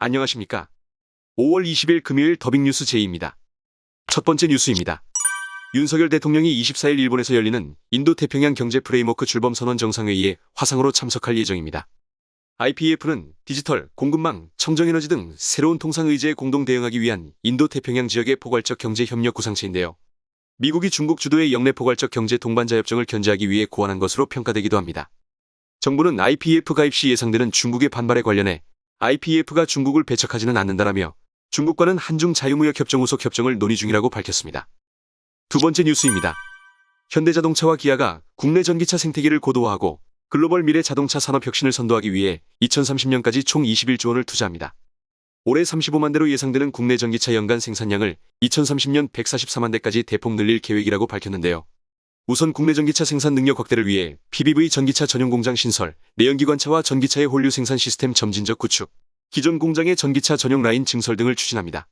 안녕하십니까. 5월 20일 금요일 더빙뉴스 제이입니다. 첫 번째 뉴스입니다. 윤석열 대통령이 24일 일본에서 열리는 인도태평양 경제 프레임워크 출범선언 정상회의에 화상으로 참석할 예정입니다. IPEF는 디지털, 공급망, 청정에너지 등 새로운 통상 의제에 공동 대응하기 위한 인도태평양 지역의 포괄적 경제 협력 구상체인데요. 미국이 중국 주도의 영내 포괄적 경제 동반자 협정을 견제하기 위해 고안한 것으로 평가되기도 합니다. 정부는 IPEF 가입 시 예상되는 중국의 반발에 관련해 IPEF가 중국을 배척하지는 않는다라며 중국과는 한중 자유무역 협정 후속 협정을 논의 중이라고 밝혔습니다. 두 번째 뉴스입니다. 현대자동차와 기아가 국내 전기차 생태계를 고도화하고 글로벌 미래 자동차 산업 혁신을 선도하기 위해 2030년까지 총 21조 원을 투자합니다. 올해 35만 대로 예상되는 국내 전기차 연간 생산량을 2030년 144만 대까지 대폭 늘릴 계획이라고 밝혔는데요. 우선 국내 전기차 생산 능력 확대를 위해 PBV 전기차 전용 공장 신설, 내연기관차와 전기차의 홀류 생산 시스템 점진적 구축, 기존 공장의 전기차 전용 라인 증설 등을 추진합니다.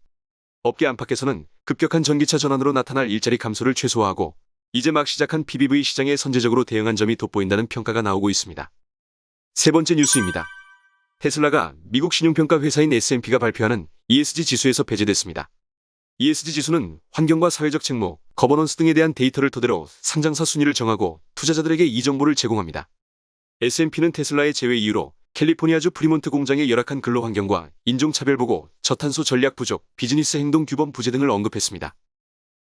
업계 안팎에서는 급격한 전기차 전환으로 나타날 일자리 감소를 최소화하고 이제 막 시작한 PBV 시장에 선제적으로 대응한 점이 돋보인다는 평가가 나오고 있습니다. 세 번째 뉴스입니다. 테슬라가 미국 신용평가 회사인 S&P가 발표하는 ESG 지수에서 배제됐습니다. ESG 지수는 환경과 사회적 책무, 거버넌스 등에 대한 데이터를 토대로 상장사 순위를 정하고 투자자들에게 이 정보를 제공합니다. S&P는 테슬라의 제외 이유로 캘리포니아주 프리몬트 공장의 열악한 근로 환경과 인종차별 보고, 저탄소 전략 부족, 비즈니스 행동 규범 부재 등을 언급했습니다.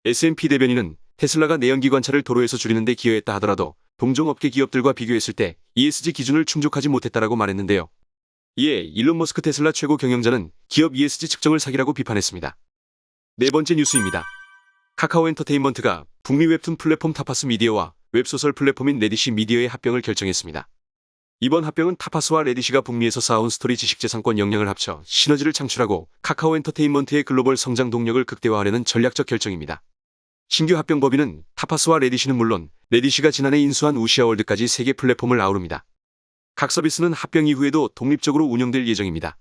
S&P 대변인은 테슬라가 내연기관차를 도로에서 줄이는 데 기여했다 하더라도 동종업계 기업들과 비교했을 때 ESG 기준을 충족하지 못했다라고 말했는데요. 이에 일론 머스크 테슬라 최고 경영자는 기업 ESG 측정을 사기라고 비판했습니다. 네 번째 뉴스입니다. 카카오 엔터테인먼트가 북미 웹툰 플랫폼 타파스 미디어와 웹소설 플랫폼인 레디시 미디어의 합병을 결정했습니다. 이번 합병은 타파스와 레디시가 북미에서 쌓아온 스토리 지식재산권 역량을 합쳐 시너지를 창출하고 카카오 엔터테인먼트의 글로벌 성장 동력을 극대화하려는 전략적 결정입니다. 신규 합병 법인은 타파스와 레디시는 물론 레디시가 지난해 인수한 우시아월드까지 3개 플랫폼을 아우릅니다. 각 서비스는 합병 이후에도 독립적으로 운영될 예정입니다.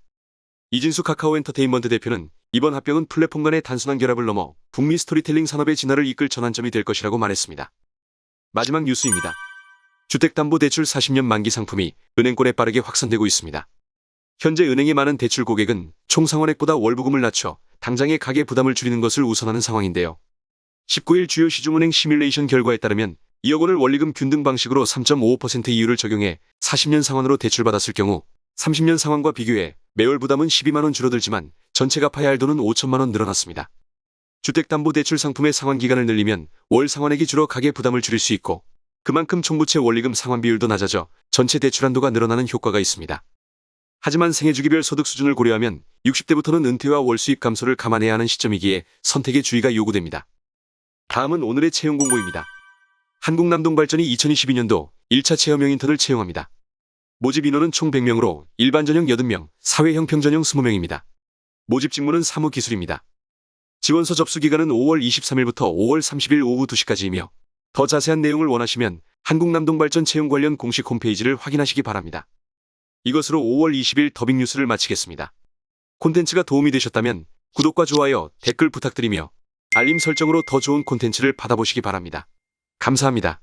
이진수 카카오 엔터테인먼트 대표는 이번 합병은 플랫폼 간의 단순한 결합을 넘어 북미 스토리텔링 산업의 진화를 이끌 전환점이 될 것이라고 말했습니다. 마지막 뉴스입니다. 주택담보대출 40년 만기 상품이 은행권에 빠르게 확산되고 있습니다. 현재 은행의 많은 대출 고객은 총 상환액보다 월부금을 낮춰 당장의 가계 부담을 줄이는 것을 우선하는 상황인데요. 19일 주요 시중은행 시뮬레이션 결과에 따르면 2억 원을 원리금 균등 방식으로 3.55% 이율을 적용해 40년 상환으로 대출받았을 경우 30년 상환과 비교해 매월 부담은 12만 원 줄어들지만 전체 갚아야 할 돈은 5천만 원 늘어났습니다. 주택담보대출 상품의 상환 기간을 늘리면 월 상환액이 줄어 가계 부담을 줄일 수 있고 그만큼 총부채 원리금 상환 비율도 낮아져 전체 대출 한도가 늘어나는 효과가 있습니다. 하지만 생애주기별 소득 수준을 고려하면 60대부터는 은퇴와 월수입 감소를 감안해야 하는 시점이기에 선택의 주의가 요구됩니다. 다음은 오늘의 채용 공고입니다. 한국남동발전이 2022년도 1차 체험형 인턴을 채용합니다. 모집 인원은 총 100명으로 일반 전형 80명, 사회형 평전형 20명입니다. 모집 직무는 사무기술입니다. 지원서 접수 기간은 5월 23일부터 5월 30일 오후 2시까지이며 더 자세한 내용을 원하시면 한국남동발전 채용 관련 공식 홈페이지를 확인하시기 바랍니다. 이것으로 5월 20일 더빙뉴스를 마치겠습니다. 콘텐츠가 도움이 되셨다면 구독과 좋아요, 댓글 부탁드리며 알림 설정으로 더 좋은 콘텐츠를 받아보시기 바랍니다. 감사합니다.